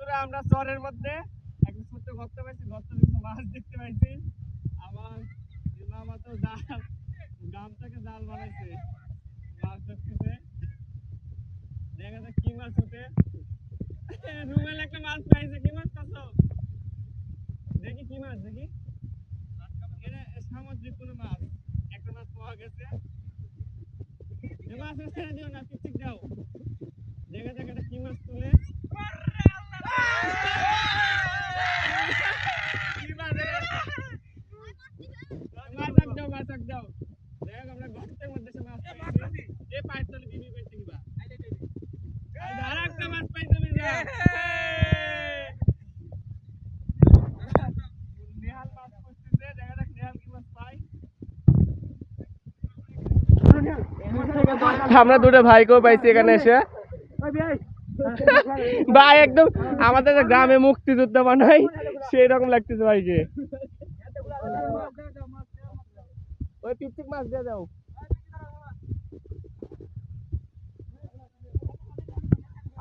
বন্ধুরা আমরা চরের মধ্যে একটা ছোট্ট গর্ত পাইছি, গর্ত কিছু মাছ দেখতে পাইছি। আমার মামা তো গামটাকে জাল বানাইছে, মাছ ধরতেছে। দেখা যাক কি মাছ ওঠে। রুমেল একটা মাছ পাইছে। কি মাছ পাচ্ছো? দেখি কি মাছ, দেখি। এটা সামুদ্রিক কোনো মাছ। একটা মাছ পাওয়া গেছে। মাছ ছেড়ে দিও না, পিচ্ছিক দাও। দেখা যাক এটা কি মাছ তুলে। আমরা দুটো ভাইকেও পাইছি এখানে এসে। ভাই একদম আমাদের গ্রামে মুক্তিযুদ্ধ বানাই সেই রকম লাগতেছে ভাইকে। ওই পিচ্চিক মাছ দিয়ে দাও।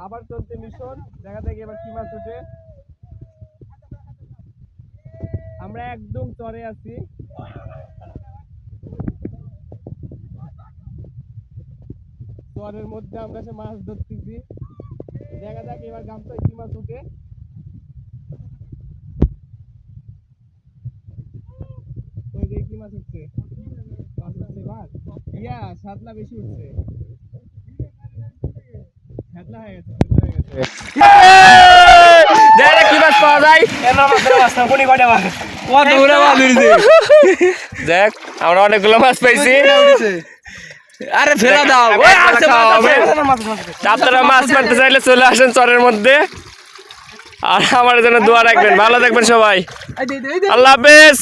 আবার চলছে মিশন, দেখা যাক এবার কি মাছ ওঠে। আমরা একদম চরে আছি। চরের মধ্যে আমরা সে মাছ ধরতেছি। দেখা যাক এবার গামছায় কি মাছ ওঠে। ওই যে কি মাছ উঠছে, মাছ উঠছে এবার। ইয়া সাতলা বেশি উঠছে, সাতলা হয়ে গেছে, দেখা কি মাছ পাওয়া যায়। দেখ আমরা অনেকগুলো মাছ পাইছি। আরে ফেলা দাও, আপনারা মাছ মারতে চাইলে চলে আসেন চরের মধ্যে। আর আমার জন্য দোয়া রাখবেন, ভালো থাকবেন সবাই, আল্লাহ হাফেজ।